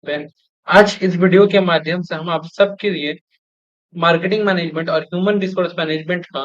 पे। आज इस वीडियो के माध्यम से हम आप सबके लिए मार्केटिंग मैनेजमेंट और ह्यूमन रिसोर्स मैनेजमेंट का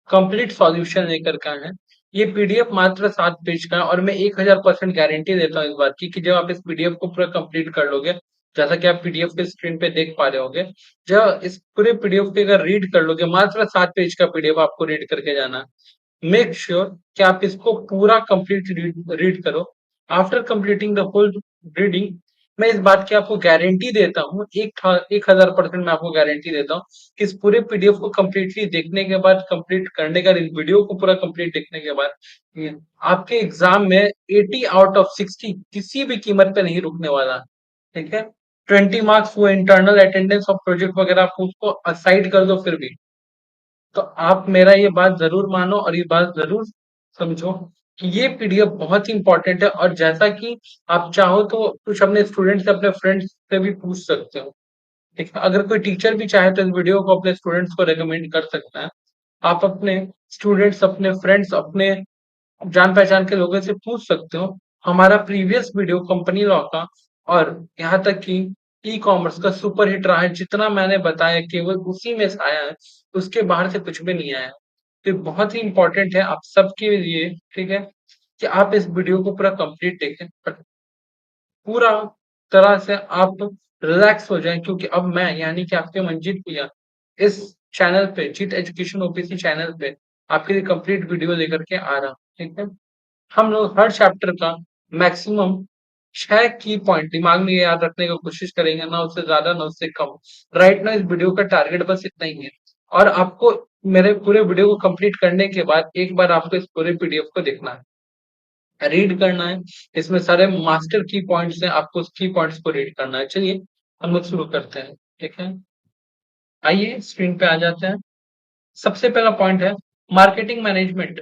कंप्लीट सॉल्यूशन लेकर के आए हैं। ये पीडीएफ मात्र 7 पेज का है और मैं 1000% गारंटी देता हूँ इस बात की कि जब आप इस पीडीएफ को पूरा कंप्लीट कर लोगे, जैसा कि आप पीडीएफ के स्क्रीन पे देख पा रहे होगे, जब इस पूरे पीडीएफ को अगर रीड कर लोगे, मात्र 7 पेज का पीडीएफ आपको रीड करके जाना है। मेक श्योर कि आप इसको पूरा कंप्लीट रीड करो। After completing the whole reading, मैं इस बात की आपको गारंटी देता हूँ, 1000% मैं आपको गारंटी देता हूँ कि इस पूरे पीडीएफ को कंप्लीटली देखने के बाद, कंप्लीट करने का, इस वीडियो को पूरा कंप्लीट देखने के बाद आपके एग्जाम में 80 आउट ऑफ 60 किसी भी कीमत पे नहीं रुकने वाला। ठीक है, 20 मार्क्स वो इंटरनल अटेंडेंस और प्रोजेक्ट वगैरह आप उसको असाइड कर दो, फिर भी तो आप मेरा ये बात जरूर मानो और ये बात जरूर समझो कि ये पीडीएफ बहुत ही इंपॉर्टेंट है। और जैसा कि आप चाहो तो कुछ अपने स्टूडेंट से, अपने फ्रेंड्स से भी पूछ सकते हो। ठीक है, अगर कोई टीचर भी चाहे तो इस वीडियो को अपने स्टूडेंट्स को रेकमेंड कर सकता है। आप अपने स्टूडेंट्स, अपने फ्रेंड्स, अपने जान पहचान के लोगों से पूछ सकते हो। हमारा प्रीवियस वीडियो कंपनी लॉ का और यहाँ तक कि ई कॉमर्स का सुपर हिट रहा है। जितना मैंने बताया केवल उसी में से आया है, उसके बाहर से कुछ भी नहीं आया है। तो ये बहुत ही इंपॉर्टेंट है आप सबके लिए, ठीक है, कि आप इस वीडियो को पूरा कंप्लीट देखें, पूरा तरह से आप रिलैक्स हो जाएं, क्योंकि अब मैं यानी कि आपके मंजीत भैया इस चैनल पे, जीत एजुकेशन ओपीसी चैनल पे आपके लिए कंप्लीट वीडियो लेकर के आ रहा हूं। ठीक है, हम लोग हर चैप्टर का मैक्सिमम 6 की पॉइंट दिमाग में याद रखने की कोशिश करेंगे, ना उससे ज्यादा ना उससे कम। राइट ना, इस वीडियो का टारगेट बस इतना ही है। और आपको मेरे पूरे वीडियो को कंप्लीट करने के बाद एक बार आपको इस पूरे पीडीएफ को देखना है, रीड करना है। इसमें सारे मास्टर की पॉइंट्स हैं, आपको उस की पॉइंट्स को रीड करना है। चलिए हम लोग शुरू करते हैं। ठीक है, आइए स्क्रीन पे आ जाते हैं। सबसे पहला पॉइंट है मार्केटिंग मैनेजमेंट।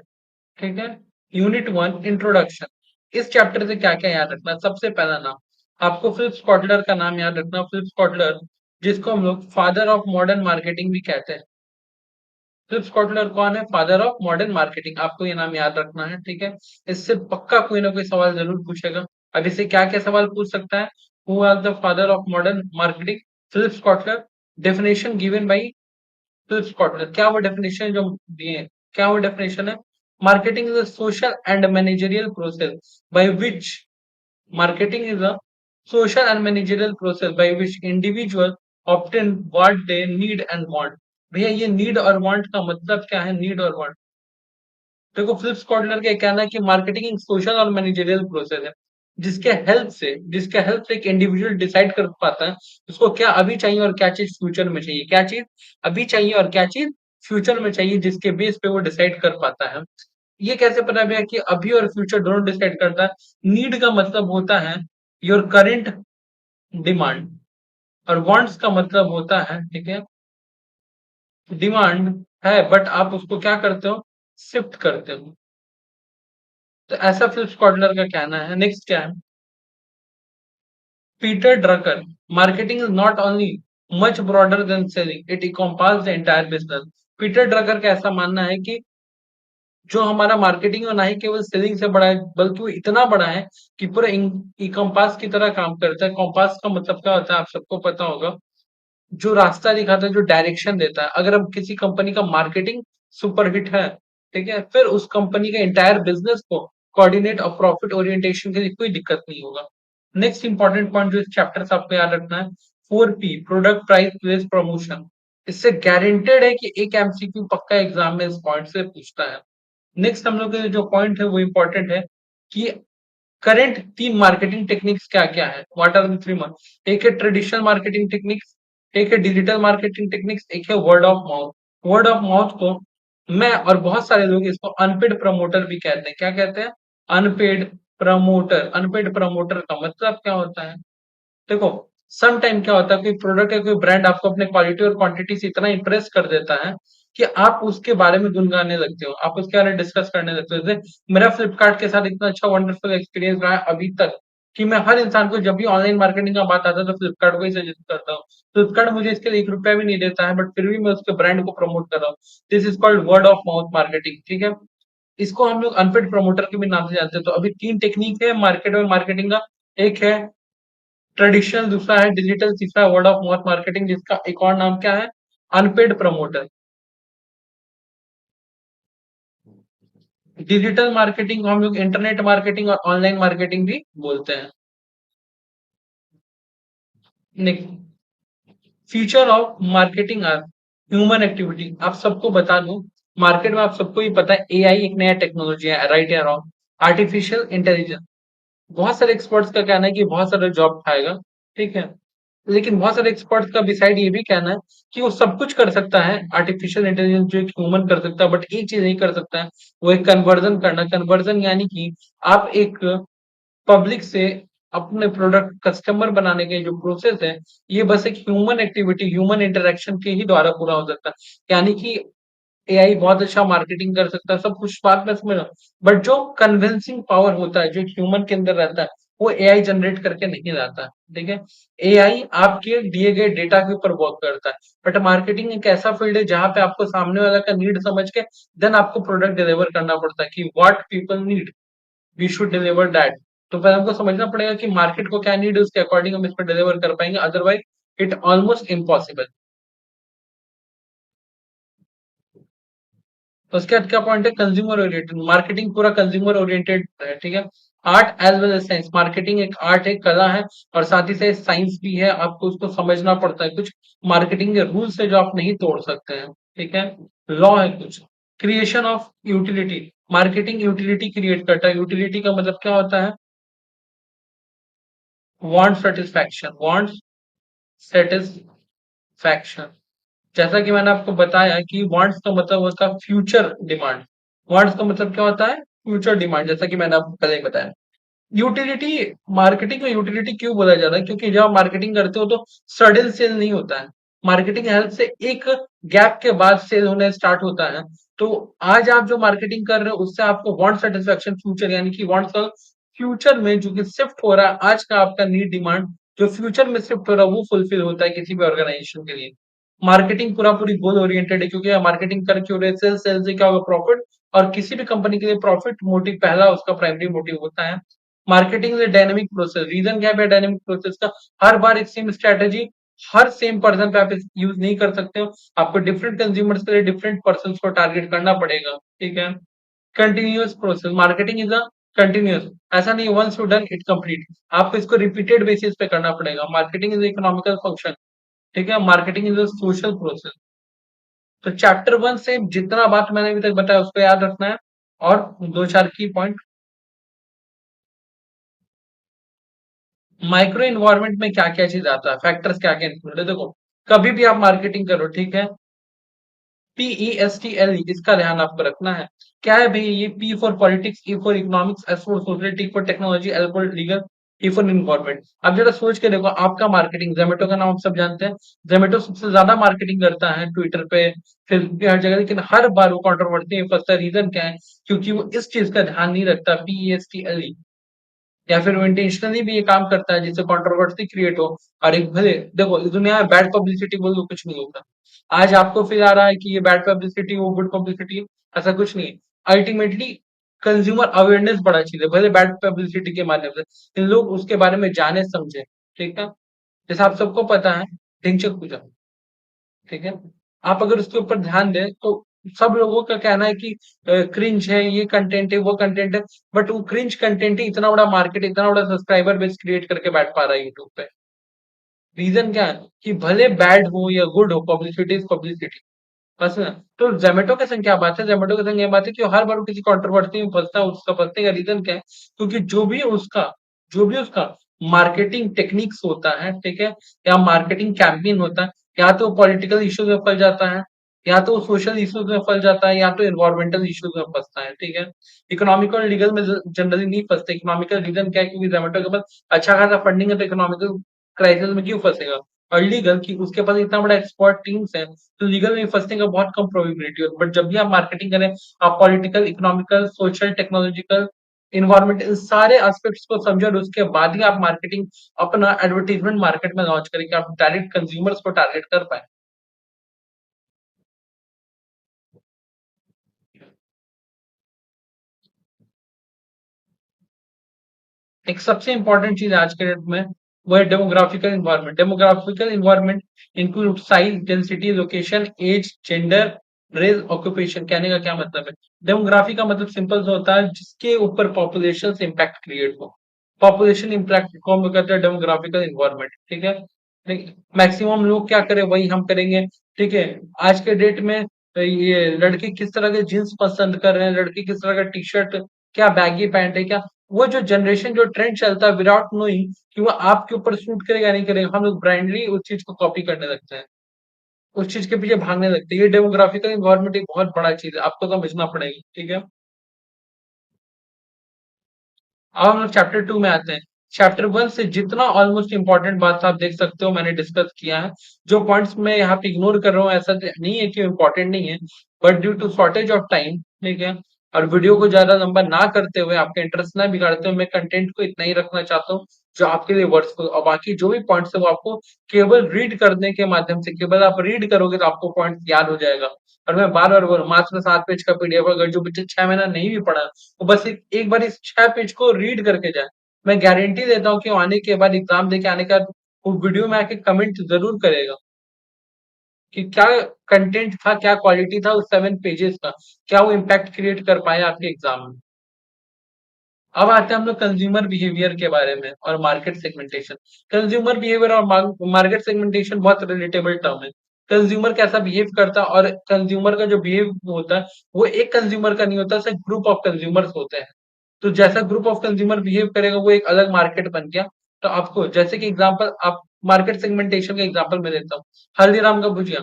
ठीक है, यूनिट 1 इंट्रोडक्शन। इस चैप्टर से क्या क्या याद रखना है? सबसे पहला नाम, आपको फिलिप्स कॉटलर का नाम याद रखना। फिलिप्स कॉटलर, जिसको हम लोग फादर ऑफ मॉडर्न मार्केटिंग भी कहते हैं। फिलिप्स कॉटलर कौन है? Father of modern marketing. आपको ये नाम याद रखना है। ठीक है, इससे पक्का कोई ना कोई सवाल जरूर पूछेगा। अब इससे क्या क्या सवाल पूछ सकता है? Who are the father of modern marketing? Philips Kotler. Definition given by Philips Kotler. क्या वो डेफिनेशन जो दिए हैं, क्या वो डेफिनेशन है? Marketing is a social and managerial process by which, marketing is a social and managerial process by which individual obtain what they need and want। भैया ये नीड और वांट का मतलब क्या है? नीड और वांट, देखो फिलिप्स कॉटलर का कहना है कि मार्केटिंग एक सोशल और मैनेजरियल प्रोसेस है जिसके हेल्प से एक इंडिविजुअल डिसाइड कर पाता है उसको क्या अभी चाहिए और क्या चीज फ्यूचर में चाहिए। क्या चीज अभी चाहिए और क्या चीज फ्यूचर में चाहिए, जिसके बेस पे वो डिसाइड कर पाता है। ये कैसे पता भैया कि अभी और फ्यूचर दोनों डिसाइड करता है? नीड का मतलब होता है योर करेंट डिमांड, और वांट्स का मतलब होता है, ठीक है, डिमांड है बट आप उसको क्या करते हो? शिफ्ट करते हो। तो ऐसा फिलिप्स कॉटलर का कहना है। नेक्स्ट क्या है? Peter Drucker, marketing is not only much broader then selling, it encompasses the entire business. Peter Drucker का ऐसा मानना है कि जो हमारा मार्केटिंग है ना ही केवल सेलिंग से बड़ा है, बल्कि वो इतना बड़ा है कि पूरा ई कंपास की तरह काम करता है। कंपास का मतलब क्या होता है आप सबको पता होगा, जो रास्ता दिखाता है, जो डायरेक्शन देता है। अगर अब किसी कंपनी का मार्केटिंग सुपर हिट है, ठीक है, फिर उस कंपनी के एंटायर बिजनेस को कोऑर्डिनेट और प्रॉफिट ओरिएंटेशन के लिए कोई दिक्कत नहीं होगा। नेक्स्ट इंपॉर्टेंट पॉइंट जो इस चैप्टर से आपको याद रखना है, 4P, product price place promotion. इससे गारंटेड है कि एक एमसीक्यू पक्का एग्जाम में इस पॉइंट से पूछता है। नेक्स्ट हम लोग के जो पॉइंट है वो इंपॉर्टेंट है कि करंट 3 मार्केटिंग टेक्निक्स क्या क्या है? व्हाट आर द 3 एक है ट्रेडिशनल मार्केटिंग टेक्निक्स, एक है डिजिटल मार्केटिंग टेक्निक्स, एक है word of mouth. Word of mouth को मैं और बहुत सारे लोग इसको अनपेड प्रमोटर भी कहते हैं। क्या कहते हैं? Unpaid promoter. अनपेड प्रमोटर का मतलब क्या होता है? देखो, सम टाइम क्या होता है, कोई प्रोडक्ट या कोई ब्रांड आपको अपने क्वालिटी और क्वांटिटी से इतना इंप्रेस कर देता है कि आप उसके बारे में गुनगाने लगते हो, आप उसके बारे में डिस्कस करने लगते हो। जैसे मेरा फ्लिपकार्ट के साथ इतना अच्छा वंडरफुल एक्सपीरियंस रहा है अभी तक कि मैं हर इंसान को जब भी ऑनलाइन मार्केटिंग का बात आता है तो फ्लिपकार्ट को ही सजेस्ट करता हूँ। फ्लिपकार्ट मुझे इसके लिए 1 रुपया भी नहीं देता है, बट फिर भी मैं उसके ब्रांड को प्रमोट कर रहा हूँ। This is called word of mouth marketing. ठीक है, इसको हम लोग अनपेड प्रमोटर के भी नाम से जानते हैं। तो अभी 3 टेक्निक है मार्केट और मार्केटिंग का। एक है ट्रेडिशनल दूसरा है, डिजिटल तीसरा है, वर्ड ऑफ माउथ मार्केटिंग जिसका एक और नाम क्या है, अनपेड प्रमोटर। डिजिटल मार्केटिंग को हम लोग इंटरनेट मार्केटिंग और ऑनलाइन मार्केटिंग भी बोलते हैं। Future of marketing are human activity. आप सबको बता दूं, मार्केट में आप सबको ही पता है एआई एक नया टेक्नोलॉजी है, राइट या रॉन्ग? Artificial intelligence. बहुत सारे एक्सपर्ट्स का कहना है कि बहुत सारे जॉब खाएगा, ठीक है। लेकिन बहुत सारे एक्सपर्ट्स का बिसाइड ये भी कहना है कि वो सब कुछ कर सकता है, आर्टिफिशियल इंटेलिजेंस जो एक ह्यूमन कर सकता है, बट एक चीज नहीं कर सकता है, वो एक कन्वर्जन करना। कन्वर्जन यानी कि आप एक पब्लिक से अपने प्रोडक्ट कस्टमर बनाने के जो प्रोसेस है, ये बस एक ह्यूमन एक्टिविटी, ह्यूमन इंटरेक्शन के ही द्वारा पूरा हो सकता है। यानी कि एआई बहुत अच्छा मार्केटिंग कर सकता है, सब कुछ बात में समझ, बट जो कन्विंसिंग पावर होता है जो ह्यूमन के अंदर रहता है, वो एआई जनरेट करके नहीं लाता है, ठीक है। एआई आपके दिए गए डेटा के ऊपर वर्क करता है, बट मार्केटिंग एक ऐसा फील्ड है जहां पे आपको सामने वाला का नीड समझ के देन आपको प्रोडक्ट डिलीवर करना पड़ता है कि what people need, we should deliver that. तो पहले हमको समझना पड़ेगा कि मार्केट को क्या नीड है, उसके अकॉर्डिंग हम इस पर डिलीवर कर पाएंगे, अदरवाइज इट ऑलमोस्ट इम्पॉसिबल। तो उसके बाद क्या पॉइंट है, कंज्यूमर ओरिएंटेड मार्केटिंग पूरा कंज्यूमर ओरिएंटेड है, ठीक है। Art as well as science, marketing एक आर्ट है, कला है, और साथ ही साथ साइंस भी है, आपको उसको समझना पड़ता है। कुछ मार्केटिंग के रूल्स है जो आप नहीं तोड़ सकते हैं, ठीक है। लॉ है कुछ। Creation of utility, marketing utility create करता है। यूटिलिटी का मतलब क्या होता है, वांट सेटिस्फैक्शन, वांट सेटिस्फैक्शन। जैसा कि मैंने आपको बताया कि वांट्स का मतलब होता है फ्यूचर डिमांड। वांट्स का मतलब क्या होता है, फ्यूचर डिमांड, जैसा कि मैंने आपको पहले ही बताया। यूटिलिटी, मार्केटिंग में यूटिलिटी क्यों बोला जा रहा है, क्योंकि जब आप मार्केटिंग करते हो तो सडन सेल नहीं होता है। मार्केटिंग हेल्प से एक गैप के बाद सेल होने स्टार्ट होता है। तो आज आप जो मार्केटिंग कर रहे हो उससे आपको वांट सेटिस्फेक्शन फ्यूचर, यानी कि वांट्स का फ्यूचर में जो कि शिफ्ट हो रहा है, आज का आपका नीड डिमांड जो फ्यूचर में शिफ्ट हो रहा है वो फुलफिल होता है किसी भी ऑर्गेनाइजेशन के लिए। मार्केटिंग पूरा पूरी गोल ओरिएंटेड है, क्योंकि मार्केटिंग कर क्यों रहे, सेल, सेल से क्या होगा, प्रॉफिट। और किसी भी कंपनी के लिए प्रॉफिट मोटिव पहला उसका प्राइमरी मोटिव होता है। Marketing is dynamic process. Reason क्या है डायनेमिक प्रोसेस का, हर बार एक सेम स्ट्रेटेजी हर सेम पर्सन पे आप यूज नहीं कर सकते हो, आपको डिफरेंट कंज्यूमर्स के लिए डिफरेंट पर्सन को टारगेट करना पड़ेगा, ठीक है। Continuous process, marketing is a continuous, ऐसा नहीं once you done it complete, आपको इसको रिपीटेड बेसिस पे करना पड़ेगा। मार्केटिंग इज इकोनॉमिकल फंक्शन, ठीक है। Marketing is a social process. तो चैप्टर वन से जितना बात मैंने अभी तक बताया उसको याद रखना है, और दो चार की पॉइंट। माइक्रो इन्वायरमेंट में क्या क्या चीज आता है, फैक्टर्स क्या क्या इंक्लूड है, देखो कभी भी आप मार्केटिंग करो, ठीक है, PESTL इसका ध्यान आपको रखना है। क्या है भाई, ये P for politics, E for economics, S for social, T for technology, L for legal, E for environment. अब जरा सोच के देखो, आपका मार्केटिंग, जोमेटो का नाम आप सब जानते हैं, जोमेटो सबसे ज्यादा मार्केटिंग करता है ट्विटर पे, फेसबुक पे, हर जगह, लेकिन हर बार वो कंट्रोवर्सी में फंसता है। रीजन क्या है, क्योंकि वो इस चीज का ध्यान नहीं रखता, PESTL, या फिर वो इंटेंशनली भी ये काम करता है जिससे कंट्रोवर्सी क्रिएट हो। और एक भले देखो, इस दुनिया में बैड पब्लिसिटी बोल कुछ नहीं होता। आज आपको फील आ रहा है कि ये बैड पब्लिसिटी, वो गुड पब्लिसिटी, ऐसा कुछ नहीं है। अल्टीमेटली कंज्यूमर अवेयरनेस बड़ा चीज है, भले बैड पब्लिसिटी के माध्यम से इन लोग उसके बारे में जाने समझे, ठीक है। जैसे आप सबको पता है ढिंचक पूजा, ठीक है, आप अगर उसके ऊपर ध्यान दें तो सब लोगों का कहना है कि क्रिंज है, ये कंटेंट है, वो कंटेंट है, बट वो क्रिंज कंटेंट ही इतना बड़ा मार्केट, इतना बड़ा सब्सक्राइबर बेस क्रिएट करके बैठ पा रहा है यूट्यूब पे। रीजन क्या है कि भले बैड हो या गुड हो, पब्लिसिटी इज पब्लिसिटी, बस ना। तो जोमेटो के संग क्या बात है, जोमेटो के संग ये बात है कि वो हर बार वो किसी कंट्रोवर्सी में फंसता है, उसका फंसने का रीजन क्या है, क्योंकि जो भी उसका मार्केटिंग टेक्निक्स होता है, ठीक है, या मार्केटिंग कैंपेन होता है, या तो पॉलिटिकल इश्यूज में फंस जाता है, या तो सोशल इश्यूज में फंस जाता है, या तो इन्वायरमेंटल इश्यूज में फंसता है, ठीक है। इकोनॉमिकल और लीगल में जनरली नहीं फंसते। इकोनॉमिकल रीजन क्या है, क्योंकि जोमेटो के पास अच्छा खासा फंडिंग है, तो इकोनॉमिकल क्राइसिस में क्यों फंसेगा। और लीगल की उसके पास इतना बड़ा एक्सपर्ट टीम्स है, तो लीगल में फंसने का बहुत कम प्रोबेबिलिटी है। बट जब भी आप मार्केटिंग करें, आप political, economical, social, technological, environment, इन सारे एस्पेक्ट्स को समझे और उसके बाद ही आप मार्केटिंग, अपना एडवर्टीजमेंट मार्केट में लॉन्च करें कि आप डायरेक्ट कंज्यूमर्स को टारगेट कर पाए। एक सबसे इंपॉर्टेंट चीज आज के डेट में, वो है demographical environment. Demographical environment include size, density, location, age, gender, race, occupation. कहने का क्या मतलब है? डेमोग्राफी का मतलब सिंपल सा होता है जिसके ऊपर पॉपुलेशन से इम्पैक्ट क्रिएट हो। पॉपुलेशन इम्पैक्ट को हम कहते हैं डेमोग्राफिकल इन्वायरमेंट। ठीक है, मैक्सिमम लोग क्या करें वही हम करेंगे। ठीक है, आज के डेट में ये लड़के किस तरह के जींस पसंद कर रहे हैं, लड़की किस तरह का टी शर्ट, क्या बैगी पैंट है, क्या वो जो जनरेशन जो ट्रेंड चलता है विदाउट नोइंग कि वो आपके ऊपर सूट करेगा नहीं करेगा, हम लोग ब्लाइंडली उस चीज को कॉपी करने लगते हैं, उस चीज के पीछे भागने लगते हैं। ये डेमोग्राफिकल इन्वायरमेंट एक बहुत बड़ा चीज है, आपको समझना पड़ेगी। ठीक है, अब हम लोग चैप्टर 2 में आते हैं। चैप्टर 1 से जितना ऑलमोस्ट इंपॉर्टेंट बात था आप देख सकते हो मैंने डिस्कस किया है। जो पॉइंट्स मैं यहाँ पे इग्नोर कर रहा हूँ ऐसा नहीं है कि इंपॉर्टेंट नहीं है, but due to shortage of time, ठीक है, और वीडियो को ज्यादा लंबा ना करते हुए, आपका इंटरेस्ट ना बिगाड़ते हुए, मैं कंटेंट को इतना ही रखना चाहता हूँ जो आपके लिए वर्थफुल, और बाकी जो भी पॉइंट्स है वो आपको केवल रीड करने के माध्यम से, केवल आप रीड करोगे तो आपको पॉइंट याद हो जाएगा। और मैं बार बार बोल मात्र 7 पेज का पीडीएफ, अगर जो बच्चे 6 महीना नहीं भी पढ़ा वो बस एक बार इस 6 पेज को रीड करके जाए, मैं गारंटी देता हूँ कि वो आने के बाद एग्जाम देके आने के बाद वो वीडियो में आके कमेंट जरूर करेगा कि क्या कंटेंट था, क्या क्वालिटी था उस 7 पेजेस का, क्या वो इम्पैक्ट क्रिएट कर पाया आपके एग्जाम में। अब आते हैं हम लोग कंज्यूमर बिहेवियर के बारे में और मार्केट सेगमेंटेशन। कंज्यूमर बिहेवियर और मार्केट सेगमेंटेशन बहुत रिलेटेबल टर्म है। कंज्यूमर कैसा बिहेव करता है और कंज्यूमर का जो बिहेव होता है वो एक कंज्यूमर का नहीं होता, सिर्फ ग्रुप ऑफ कंज्यूमर्स होते हैं। तो जैसा ग्रुप ऑफ कंज्यूमर बिहेव करेगा वो एक अलग मार्केट बन गया। तो आपको जैसे कि एग्जांपल, आप मार्केट सेगमेंटेशन का एग्जांपल मैं देता हूँ। हल्दीराम का भुजिया,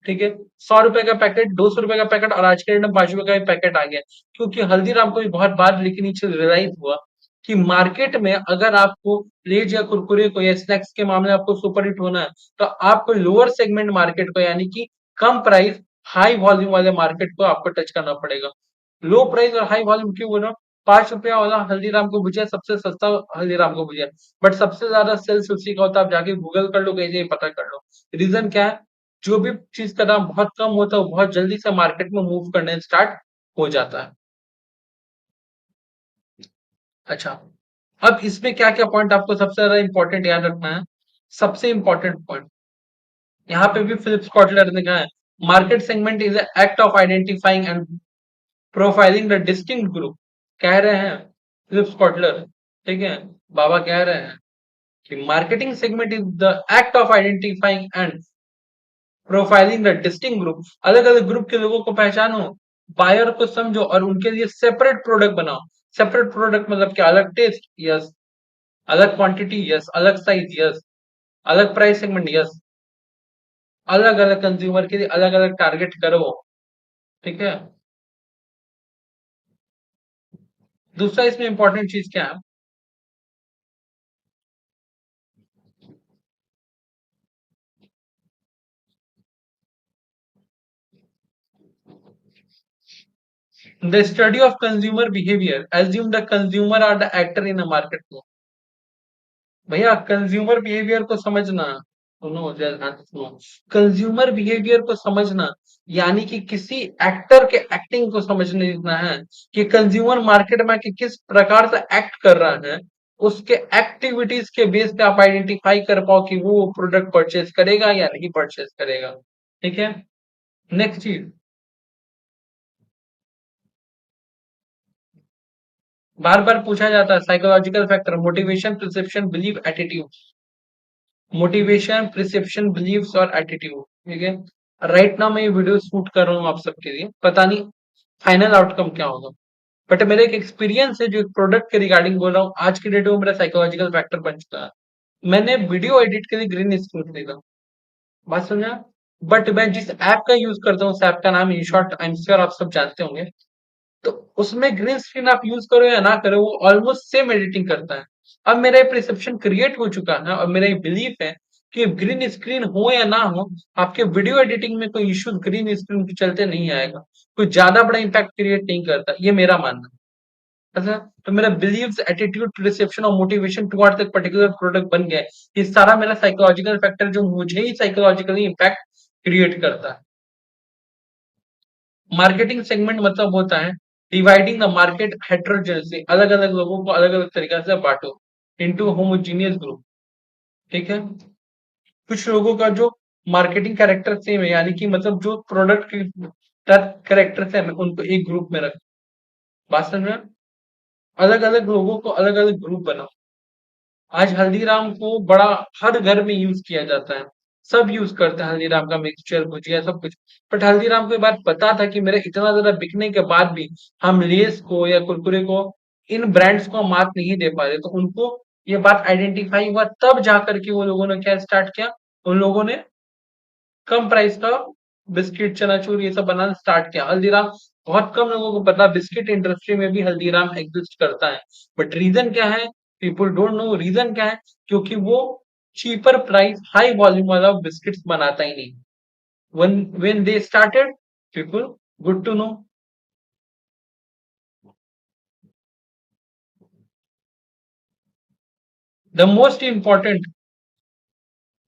ठीक है, 100 रुपए का पैकेट, 200 रुपए का पैकेट, और आज के डेट में 5 रुपए का भी पैकेट आ गया। क्योंकि हल्दीराम को भी बहुत बार लेकिन ये चीज रियलाइज हुआ कि मार्केट में अगर आपको लेज या कुरकुरे को या स्नैक्स के मामले में आपको सुपर हिट होना है तो आपको लोअर सेगमेंट मार्केट को, यानी कि कम प्राइस हाई वॉल्यूम वाले मार्केट को आपको टच करना पड़ेगा। लो प्राइस और हाई वॉल्यूम क्यों बोल रहा हूँ? 5 रुपया वाला हल्दीराम को भुजिया सबसे सस्ता हल्दीराम को भुजिया, बट सबसे ज्यादा सेल्स उसी का होता है। आप जाके गूगल कर लो, कहीं से भी पता कर लो। रीजन क्या है? जो भी चीज का दाम बहुत कम होता है वो बहुत जल्दी से मार्केट में मूव करने स्टार्ट हो जाता है। अच्छा, अब इसमें क्या क्या पॉइंट आपको सबसे ज्यादा इंपॉर्टेंट याद रखना है? सबसे इंपॉर्टेंट पॉइंट यहाँ पे भी फिलिप्स कॉटलर ने कहा है, market segment is act of identifying and profiling the distinct group. कह रहे हैं फिलिप्स कॉटलर, ठीक है, बाबा कह रहे हैं कि marketing segment is the act of identifying and profiling the distinct group. अलग अलग ग्रुप के लोगों को पहचानो, बायर को समझो और उनके लिए सेपरेट प्रोडक्ट बनाओ। सेपरेट प्रोडक्ट मतलब क्या? अलग टेस्ट, यस। अलग क्वांटिटी, यस। अलग साइज, यस। अलग प्राइस सेगमेंट, यस। अलग अलग कंज्यूमर के लिए अलग अलग टारगेट करो। ठीक है, दूसरा इसमें इंपॉर्टेंट चीज क्या है? The study of consumer behaviour assume the consumer are the actor in a market. भैया कंज्यूमर बिहेवियर को समझना, सुनो जरा ध्यान से सुनो, कंज्यूमर बिहेवियर को समझना यानी कि किसी एक्टर के एक्टिंग को समझने जितना है कि कंज्यूमर मार्केट में कि किस प्रकार से एक्ट कर रहा है, उसके एक्टिविटीज के बेस पे आप आइडेंटिफाई कर पाओ कि वो प्रोडक्ट परचेज करेगा या नहीं परचेज करेगा। ठीक है, नेक्स्ट चीज, बार बार पूछा जाता है psychological factor, motivation, perception, believe, attitude. Motivation, perception, believes और एटीट्यूड। ठीक है, राइट नाउ मैं ये वीडियो शूट कर रहा हूँ आप सबके लिए, पता नहीं फाइनल आउटकम क्या होगा, बट मेरा एक एक्सपीरियंस है जो एक प्रोडक्ट के रिगार्डिंग बोल रहा हूँ, आज की डेट में मेरा साइकोलॉजिकल फैक्टर बन चुका है। मैंने वीडियो एडिट के लिए ग्रीन स्क्रीन खरीदा, बात समझा, बट मैं जिस ऐप का यूज करता हूँ उस ऐप का नाम in short I am sure आप सब जानते होंगे। तो उसमें ग्रीन स्क्रीन आप यूज करो या ना करो वो ऑलमोस्ट सेम एडिटिंग करता है। अब मेरा ये परसेप्शन क्रिएट हो चुका है और मेरा ये बिलीफ है कि ग्रीन स्क्रीन हो या ना हो, आपके वीडियो एडिटिंग में कोई इश्यू ग्रीन स्क्रीन के चलते नहीं आएगा, कोई ज्यादा बड़ा इंपैक्ट क्रिएट नहीं करता, ये मेरा मानना है। अच्छा, तो मेरा बिलीव्स, एटीट्यूड, परसेप्शन और मोटिवेशन टुवर्ड्स एक पर्टिकुलर प्रोडक्ट बन गया है। ये सारा मेरा साइकोलॉजिकल फैक्टर जो मुझे ही साइकोलॉजिकली इंपैक्ट क्रिएट करता है। मार्केटिंग सेगमेंट मतलब होता है डिवाइडिंग द मार्केट हेट्रोजेनेसी, अलग अलग लोगों को अलग अलग तरीके से बांटो इनटू होमोजीनियस ग्रुप। ठीक है? कुछ लोगों का जो मार्केटिंग कैरेक्टर सेम है, यानी कि मतलब जो प्रोडक्ट की कैरेक्टर सेम है, उनको एक ग्रुप में रख। बात समझ में? अलग-अलग लोगों को अलग-अलग ग्रुप बनाओ। आज हल्दीराम को बड़ा हर घर में यूज किया जाता है, सब यूज करते हैं हल्दीराम का मिक्सचर, भुजिया, सब कुछ। बट हल्दीराम को ये बात पता था कि मेरे इतना ज्यादा बिकने के बाद भी हम लेस को या कुरकुरे को, इन ब्रांड्स को हम मात नहीं दे पा रहे, तो उनको ये बात आइडेंटिफाई हुआ, तब जाकर के वो लोगों ने क्या स्टार्ट किया, उन लोगों ने कम प्राइस का बिस्किट, चनाचूर ये सब बनाना स्टार्ट किया। हल्दीराम, बहुत कम लोगों को पता, बिस्किट इंडस्ट्री में भी हल्दीराम एग्जिस्ट करता है। बट रीजन क्या है? पीपल डोंट नो रीजन क्या है, क्योंकि वो चीपर प्राइस हाई वॉल्यूम वाला बिस्किट्स बनाता ही नहीं। when they started, people, good to know. The most important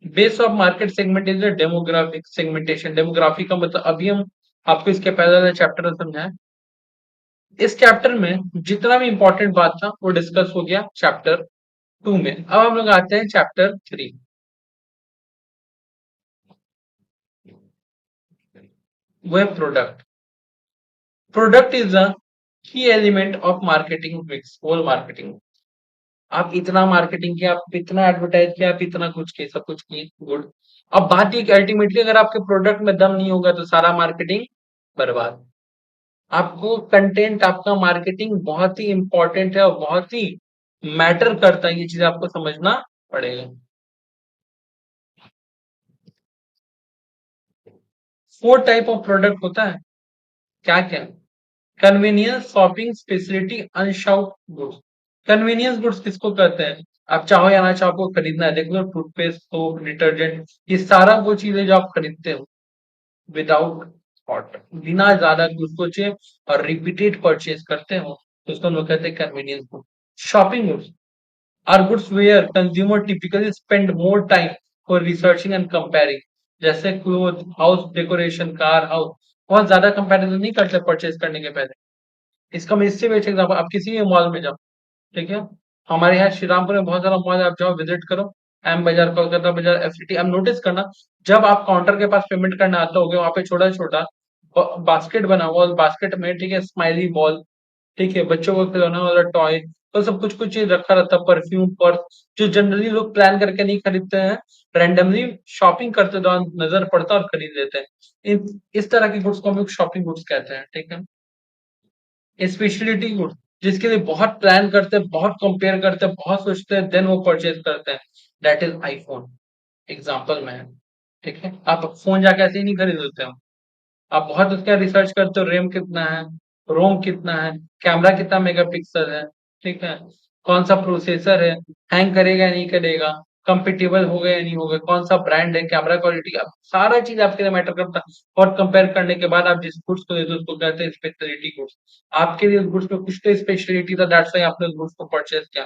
base of market segment is demographic segmentation. Demography का मतलब अभी हम आपको इसके पहले वाले चैप्टर में समझाएं। इस चैप्टर में जितना भी इंपॉर्टेंट बात था वो डिस्कस हो गया चैप्टर 2 में। अब हम लोग आते हैं चैप्टर 3। वो है product. Product is the key element of marketing mix, whole marketing. आप इतना मार्केटिंग किया, आप इतना एडवर्टाइज किया, आप इतना कुछ किए, सब कुछ किए, गुड। अब बात ये कि अल्टीमेटली अगर आपके प्रोडक्ट में दम नहीं होगा तो सारा मार्केटिंग बर्बाद। आपको कंटेंट, आपका मार्केटिंग बहुत ही इंपॉर्टेंट है और बहुत ही मैटर करता है, ये चीज आपको समझना पड़ेगा। 4 टाइप ऑफ प्रोडक्ट होता है। क्या क्या? Convenience, shopping, speciality, unsought goods. Convenience goods किसको कहते हैं? आप चाहो या ना चाहो, आपको खरीदना है, देख लो, टूथपेस्ट, सोप, डिटर्जेंट, ये सारा वो चीजें जो आप खरीदते हो विदाउट थॉट, बिना ज्यादा कुछ सोचे और रिपीटेड परचेज करते हो, तो उसको हम लोग कहते हैं convenience good. Shopping goods are goods where consumer typically spend more time for researching and comparing। जैसे cloth, house decoration, car, house, बहुत ज्यादा कंपैरिजन नहीं करते परचेज करने के पहले। इसका मैं इससे भी अच्छा एग्जाम्पल, आप किसी भी मॉल में जाओ, ठीक है, हमारे यहाँ श्रीरामपुर में बहुत सारा मॉल है, आप जाओ विजिट करो, एम बाजार, कोलकाता बाजार, एफसीटी, आप नोटिस करना, जब आप काउंटर के पास पेमेंट करने आते होगे, वहां पे छोटा छोटा बास्केट बना हुआ, उस बास्केट में, ठीक है, स्माइली बॉल, ठीक है, बच्चों को खिलौना वाला टॉय, तो सब कुछ कुछ चीज रखा रहता है, परफ्यूम, पर्स, जो जनरली लोग प्लान करके नहीं खरीदते हैं, रैंडमली शॉपिंग करते दौरान नजर पड़ता है और खरीद लेते हैं। इस तरह की गुड्स को हम लोग शॉपिंग गुड्स कहते हैं, ठीक है। स्पेशलिटी गुड्स, जिसके लिए बहुत प्लान करते हैं, बहुत कंपेयर करते हैं, बहुत सोचते हैं, देन वो परचेज करते हैं, दैट इज आईफोन, एग्जाम्पल में है, ठीक है। आप फोन जाके ऐसे ही नहीं खरीद लेते हो, आप बहुत उसका रिसर्च करते हो, रैम कितना है, रोम कितना है, कैमरा कितना मेगापिक्सल है, ठीक है, कौन सा प्रोसेसर है, हैंग करेगा या नहीं करेगा, कंपेटेबल होगा या नहीं होगा, कौन सा ब्रांड है, कैमरा क्वालिटी, अब सारा चीज आपके लिए मैटर करता है। और कंपेयर करने के बाद आप जिस गुड्स को देते हो उसको कहते हैं स्पेशलिटी गुड्स। आपके लिए गुड्स में कुछ तो स्पेशलिटी था, दैट्स व्हाई आपने गुड्स को परचेज किया,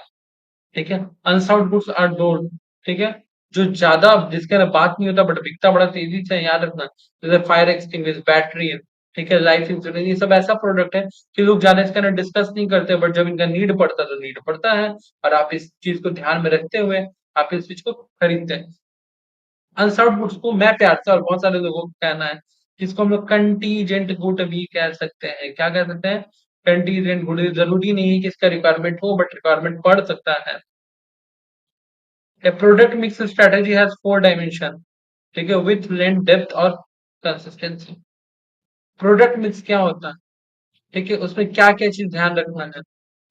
ठीक है। अनसाउंड गुड्स आर डोर, ठीक है, जो ज्यादा, जिसके अंदर बात नहीं होता बट बिकता बड़ा तेजी से है, याद रखना, जैसे फायर एक्सटिंग्विश, बैटरी है, ठीक है, लाइफ इंश्योरेंस, ये सब ऐसा प्रोडक्ट है कि लोग ज्यादा इसके अंदर डिस्कस नहीं करते, बट जब इनका नीड पड़ता है तो नीड पड़ता है, और आप इस चीज को ध्यान में रखते हुए आप इस चीज को खरीदते हैं। अनसाउंड गुड्स को मैं प्यार से, और बहुत सारे लोगों को कहना है, जिसको हम लोग कंटीजेंट गुड भी कह सकते हैं। क्या कह सकते हैं? Contingent good. जरूरी नहीं है कि इसका रिक्वायरमेंट हो, बट रिक्वायरमेंट पड़ सकता है। A product mix strategy has 4 dimension, ठीक है, विथ लेंथ, डेप्थ और कंसिस्टेंसी। प्रोडक्ट मिक्स क्या होता है? ठीक है, उसमें क्या क्या चीज ध्यान रखना है?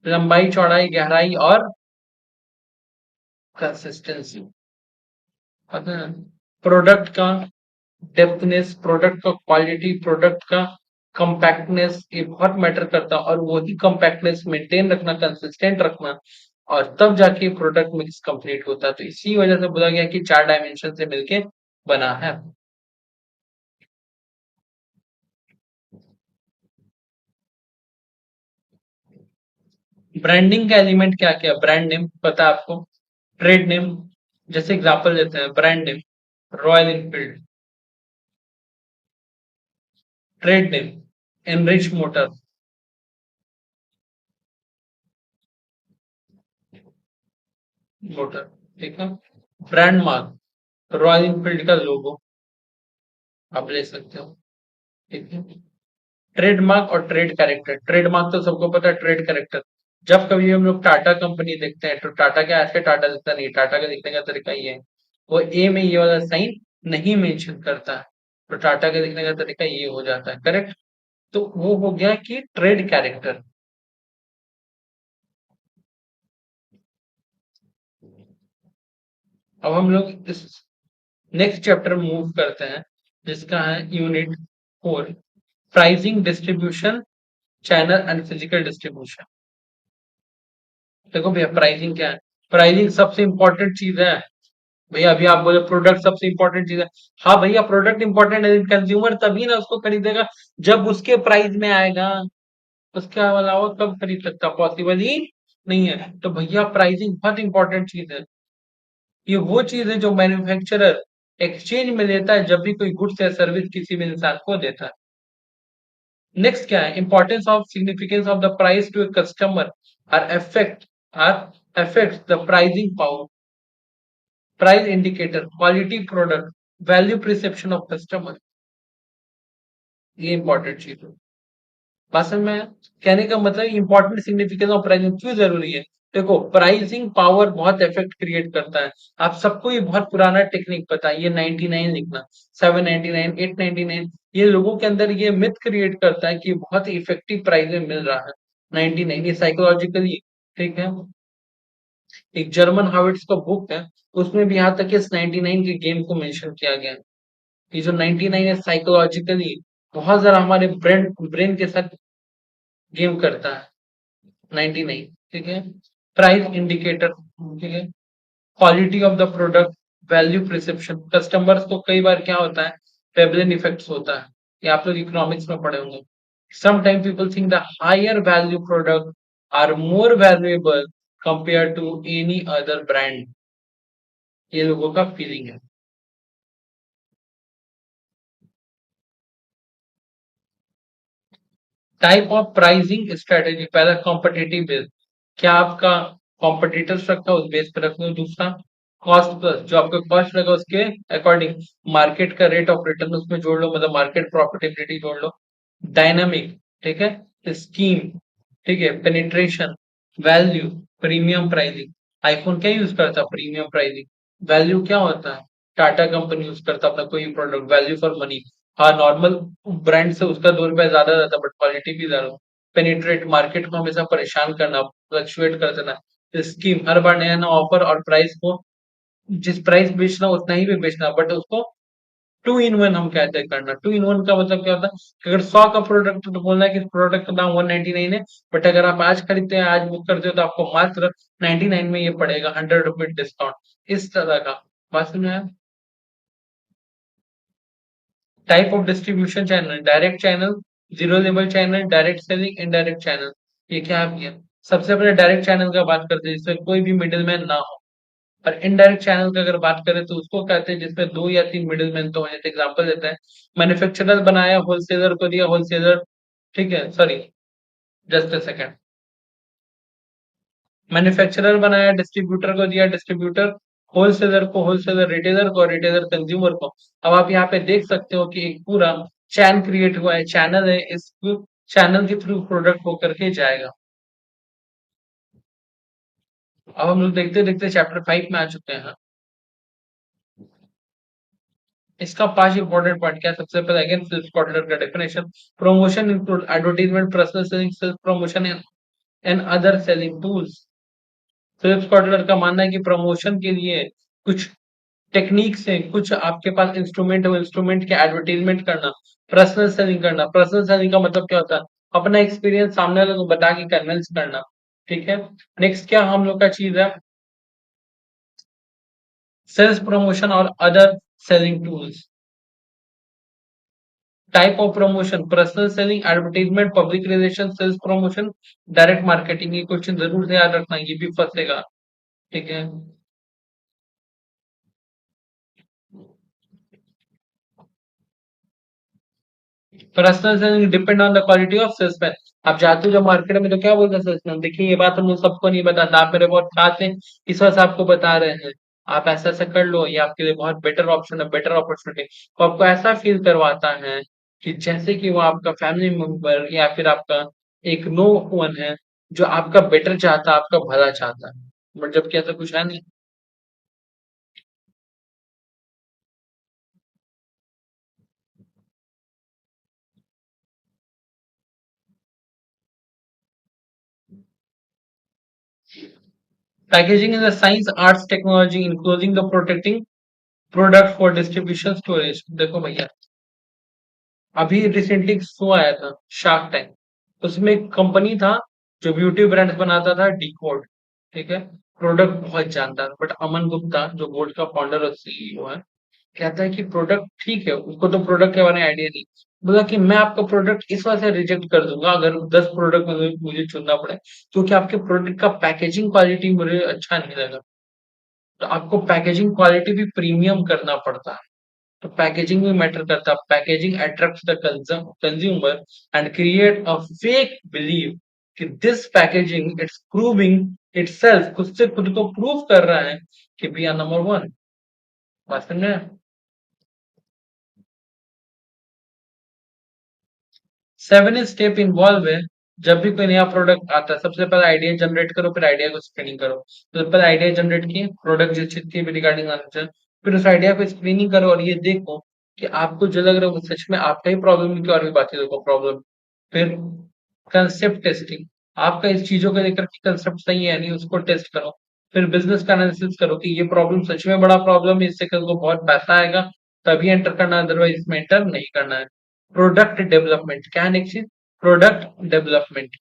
लंबाई, चौड़ाई, गहराई और कंसिस्टेंसी। पता है? प्रोडक्ट का डेप्थनेस, प्रोडक्ट का क्वालिटी, प्रोडक्ट का कम्पैक्टनेस, ये बहुत मैटर करता है, और वही कम्पैक्टनेस मेंटेन रखना, कंसिस्टेंट रखना, और तब जाके प्रोडक्ट मिक्स कंप्लीट होता है। तो इसी वजह से बोला गया कि 4 डायमेंशन से मिलके बना है। ब्रांडिंग का एलिमेंट क्या क्या? ब्रांड नेम पता है आपको, ट्रेड नेम, जैसे एग्जांपल देते हैं, brand name Royal Enfield, trade name Enrich motor, motor, ठीक है। ब्रांड मार्क, रॉयल इनफील्ड का लोगो आप ले सकते हो। ठीक है। ट्रेडमार्क और ट्रेड कैरेक्टर, ट्रेडमार्क तो सबको पता है, ट्रेड कैरेक्टर जब कभी हम लोग टाटा कंपनी देखते हैं तो टाटा के ऐसे टाटा दिखता नहीं, टाटा का दिखने का तरीका ये है, वो ए में ये वाला साइन नहीं मेंशन करता है, तो टाटा के दिखने का तरीका ये हो जाता है, करेक्ट। तो वो हो गया कि ट्रेड कैरेक्टर। अब हम लोग इस नेक्स्ट चैप्टर मूव करते हैं, जिसका है unit 4, pricing, distribution, channel and physical distribution. देखो भैया प्राइसिंग क्या है, प्राइसिंग सबसे इंपॉर्टेंट चीज है। भैया अभी आप बोले प्रोडक्ट सबसे इंपॉर्टेंट चीज है, हाँ भैया प्रोडक्ट इंपॉर्टेंट है, कंज्यूमर तभी ना उसको खरीदेगा जब उसके प्राइस में आएगा, उसके अलावा कब खरीद सकता, पॉसिबल ही नहीं है। तो भैया प्राइसिंग बहुत इंपॉर्टेंट चीज है, ये वो चीज है जो मैन्युफैक्चरर एक्सचेंज में लेता है जब भी कोई गुड्स या सर्विस किसी भी इंसान को देता है। नेक्स्ट क्या है, importance of significance of the price to a customer are affect the pricing power, price indicator, quality product, value perception of customer, ये इंपॉर्टेंट चीज है। बात समझ में आया? कहने का मतलब इंपॉर्टेंट सिग्निफिकेंस ऑफ प्राइसिंग क्यों जरूरी है। देखो प्राइसिंग पावर बहुत इफेक्ट क्रिएट करता है, आप सबको ये बहुत पुराना टेक्निक पता है, ये 99 लिखना, 799, 899, ये लोगों के अंदर ये मिथ क्रिएट करता है कि बहुत इफेक्टिव प्राइस में मिल रहा है 99, ये साइकोलॉजिकली, ठीक है। एक जर्मन हार्वर्ड्स का बुक है, उसमें भी यहाँ तक इस 99 के गेम को मेंशन किया गया है, कि जो 99 है साइकोलॉजिकली बहुत ज्यादा हमारे ब्रेन ब्रेन के साथ गेम करता है 99, ठीक है। प्राइस इंडिकेटर, ठीक है। Quality of the product, value perception, customers को कई बार क्या होता है, पेबलिन इफेक्ट्स होता है, ये आप लोग इकोनॉमिक्स में पढ़े होंगे। Sometime people think the higher value product are more valuable compare to any other brand, ये लोगों का फीलिंग है। टाइप ऑफ प्राइसिंग स्ट्रेटेजी, पहला कॉम्पिटिटिव बेस, क्या आपका कॉम्पिटिटर्स रखा है उस बेस पे रख लो। दूसरा कॉस्ट प्लस, जो आपका कॉस्ट रहेगा उसके अकॉर्डिंग मार्केट का रेट ऑफ रिटर्न उसमें जोड़ लो, मतलब मार्केट प्रॉफिटेबिलिटी जोड़ लो। डायनामिक, ठीक है, स्कीम, ठीक है, penetration, value, premium pricing. IPhone क्या यूज करता है, प्रीमियम प्राइसिंग। वैल्यू क्या होता है, टाटा कंपनी यूज करता है अपना कोई प्रोडक्ट, वैल्यू फॉर मनी। हाँ नॉर्मल ब्रांड से उसका 2 रुपए ज्यादा रहता है बट क्वालिटी भी ज्यादा। पेनिट्रेट, मार्केट को हमेशा परेशान करना, फ्लक्चुएट कर देना। स्कीम, हर बार नया नया ऑफर और प्राइस को, जिस प्राइस बेचना उतना ही पे बेचना, बट उसको टू इन वन हम कहते हैं करना। टू इन वन का मतलब क्या होता है कि अगर 100 का प्रोडक्ट तो बोलना है कि प्रोडक्ट का दाम 199 है, बट अगर आप आज खरीदते हैं, आज बुक करते हो तो आपको मात्र 99 में ये पड़ेगा, 100 रुपीज डिस्काउंट, इस तरह का। बात समझ में आया? Type of distribution channel, direct channel, zero level channel, direct selling, indirect channel. ये क्या है भैया, सबसे पहले डायरेक्ट चैनल का बात करते हैं जिसमें कोई भी मिडिल मैन ना हो, और इनडायरेक्ट चैनल की अगर बात करें तो उसको कहते हैं जिसमें 2 या 3 मिडिल मैन तो हो। जैसे एग्जाम्पल देते हैं, मैन्युफैक्चरर बनाया, होलसेलर को दिया, होलसेलर, ठीक है, sorry, just a second, manufacturer बनाया, डिस्ट्रीब्यूटर को दिया, डिस्ट्रीब्यूटर होलसेलर को, होलसेलर रिटेलर को, रिटेलर कंज्यूमर को। अब आप यहाँ पे देख सकते हो कि एक पूरा चैन क्रिएट हुआ है, चैनल है, इस चैनल के थ्रू प्रोडक्ट होकर के जाएगा। अब हम लोग देखते देखते चैप्टर 5 में आ चुके हैं। इसका 5 इंपॉर्टेंट पॉइंट क्या है, सबसे पहले अगेन सेल्फ स्पॉटलर का definition. Promotion include advertisement, personal selling, sales promotion and other selling tools. Philip Kotler का मानना है कि प्रमोशन के लिए कुछ टेक्निक से, कुछ आपके पास इंस्ट्रूमेंट है, इंस्ट्रूमेंट के एडवर्टीजमेंट करना। पर्सनल सेलिंग करना, पर्सनल सेलिंग का मतलब क्या होता है, अपना एक्सपीरियंस सामने वाले को बता के कन्विंस करना, ठीक है। नेक्स्ट क्या हम लोग का चीज है, सेल्स प्रमोशन और other selling tools. Type of promotion, personal selling, advertisement, public relation, sales promotion, direct marketing. ये क्वेश्चन जरूर से याद रखना, ये भी फंसेगा, ठीक है। Personal selling depend on the quality of salesman. आप जाते हो जब मार्केट में तो क्या बोलते हैं सेल्समैन, देखिए ये बात हम लोग सबको नहीं बताता, आप मेरे बहुत खास हैं, इस वजह से आपको बता रहे हैं। आप ऐसा-ऐसा कर लो, ये आपके लिए बहुत बेटर ऑप्शन है, बेटर अपॉर्चुनिटी। वो आपको ऐसा फ़ील करवाता है कि जैसे कि वो आपका फैमिली मेंबर या फिर आपका एक नो वन है, जो आपका बेटर चाहता है, आपका भला चाहता है। बट जबकि ऐसा कुछ है नहीं। Packaging is a science, arts, technology including the protecting product for distribution storage. देखो भैया, अभी रिसेंटली एक शो आया था, शार्क टैंक। उसमें एक कंपनी था जो ब्यूटी ब्रांड्स बनाता था, डिकॉर्ड। ठीक है, प्रोडक्ट बहुत जानता था, बट अमन गुप्ता जो बोर्ड का फाउंडर और सीईओ है, कहता है कि प्रोडक्ट ठीक है, उसको तो प्रोडक्ट के बारे में आइडिया नहीं। बोला कि मैं आपका प्रोडक्ट इस वजह से रिजेक्ट कर दूंगा अगर 10 प्रोडक्ट में मुझे चुनना पड़े, क्योंकि आपके प्रोडक्ट का पैकेजिंग क्वालिटी मुझे अच्छा नहीं लगा। तो आपको पैकेजिंग क्वालिटी भी प्रीमियम करना पड़ता है। तो पैकेजिंग भी मैटर करता है। Packaging attracts the consumer and create a fake believe कि this packaging it's proving itself, खुद से खुद को प्रूव कर रहा है कि वी आर नंबर वन। बात समझ में? 7 स्टेप इन्वॉल्व है। जब भी कोई नया प्रोडक्ट आता है, सबसे पहले आइडिया जनरेट करो, फिर आइडिया को स्क्रीनिंग करो। सबसे पहले आइडिया जनरेट किए, प्रोडक्ट जिस चीज की भी रिगार्डिंग आंसर, फिर उस आइडिया को स्क्रीनिंग करो और ये देखो कि आपको जो लग रहा है वो सच में आपका ही प्रॉब्लम है कि और भी बाकी लोगों को प्रॉब्लम। फिर कंसेप्ट टेस्टिंग, आपका इस चीजों को लेकर के कंसेप्ट सही है नहीं, उसको टेस्ट करो। फिर बिजनेस का एनालिसिस करो कि ये प्रॉब्लम सच में बड़ा प्रॉब्लम है, इससे कल को बहुत पैसा आएगा, तभी एंटर करना, अदरवाइज इसमें एंटर नहीं करना है। प्रोडक्ट डेवलपमेंट क्या है नेक्स्ट चीज? Product development.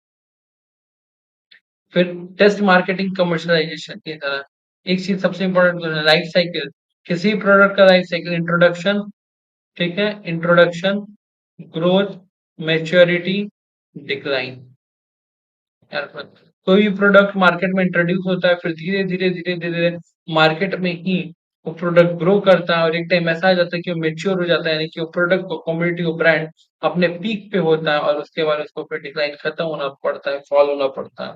फिर टेस्ट मार्केटिंग कमर्शलाइजेशन की तरह एक चीज सबसे इंपॉर्टेंट, लाइफ साइकिल। किसी प्रोडक्ट का लाइफ साइकिल, इंट्रोडक्शन, ठीक है, इंट्रोडक्शन, ग्रोथ, मैच्योरिटी, डिक्लाइन। यार कोई भी प्रोडक्ट मार्केट में इंट्रोड्यूस होता है, फिर धीरे धीरे धीरे धीरे मार्केट में ही वो प्रोडक्ट ग्रो करता है और एक टाइम ऐसा आ जाता है कि वो मेच्योर हो जाता है, यानी कि वो प्रोडक्ट को कम्युनिटी को ब्रांड अपने पीक पे होता है और उसके बाद उसको फिर डिक्लाइन खत्म होना पड़ता है, फॉल होना पड़ता है।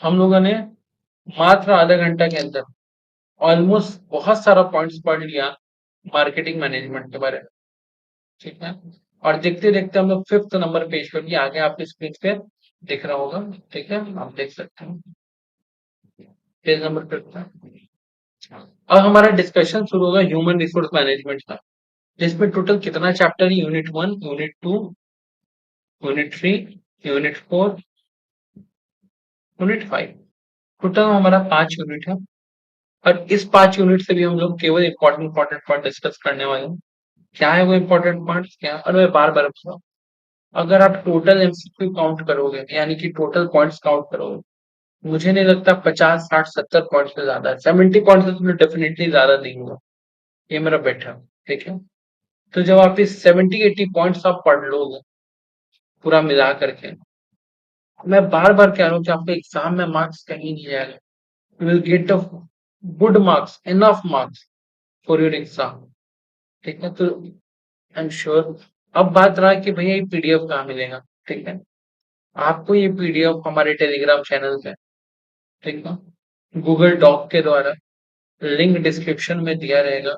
हम लोगों ने मात्र आधा घंटा के अंदर ऑलमोस्ट बहुत सारा पॉइंट्स पढ़ लिया मार्केटिंग मैनेजमेंट के बारे में। ठीक है, और देखते देखते हम लोग 5th नंबर पेज पर भी आगे आपकी स्क्रीन पे दिख रहा होगा। ठीक है, आप देख सकते हैं पेज नंबर 5 पे। अब हमारा डिस्कशन शुरू होगा ह्यूमन रिसोर्स मैनेजमेंट का, जिसमें टोटल कितना चैप्टर है? Unit 1, unit 2, unit 3, unit 4, unit 5। Total हमारा 5 यूनिट है। और इस 5 यूनिट से भी हम लोग केवल इंपॉर्टेंट इंपॉर्टेंट पॉइंट डिस्कस करने वाले हैं। क्या है वो इंपॉर्टेंट पॉइंट्स क्या है? और मैं बार बार बताऊँ, अगर आप टोटल एमसीक्यू काउंट करोगे, यानी कि टोटल पॉइंट्स काउंट करोगे, मुझे नहीं लगता 50, 60, 70 पॉइंट से ज्यादा है। 70 पॉइंट से तो डेफिनेटली ज्यादा नहीं होगा, ये मेरा बेट है। ठीक है, तो जब आप इस 70, 80 पॉइंट्स आप पढ़ लोगे पूरा मिला करके, मैं बार बार कह रहा हूँ कि आपके एग्जाम में मार्क्स कहीं नहीं जाएगा। You will get a good marks, enough marks for your exam. ठीक है, तो आई एम श्योर। अब बात रहा कि भैया ये पीडीएफ कहाँ मिलेगा। ठीक है, आपको ये पीडीएफ हमारे टेलीग्राम चैनल पे, ठीक है, गूगल डॉक के द्वारा लिंक डिस्क्रिप्शन में दिया रहेगा।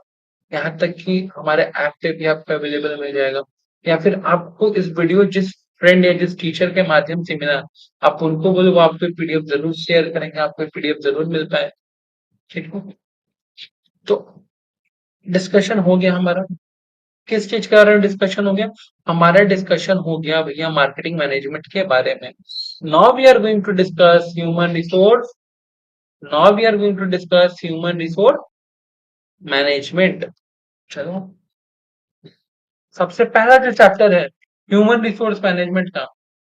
यहाँ तक कि हमारे ऐप पे भी आपको अवेलेबल मिल जाएगा, या फिर आपको इस वीडियो जिस फ्रेंड या जिस टीचर के माध्यम से मिला, आप उनको बोलो वो आपको पीडीएफ जरूर शेयर करेंगे, आपको पीडीएफ जरूर मिल पाए। ठीक है, तो डिस्कशन हो गया हमारा। किस चीज के बारे में डिस्कशन हो गया? हमारा डिस्कशन हो गया भैया मार्केटिंग मैनेजमेंट के बारे में। Now we are going to discuss human resource. Now we are going to discuss human resource management. चलो, सबसे पहला जो चैप्टर है ह्यूमन रिसोर्स मैनेजमेंट का,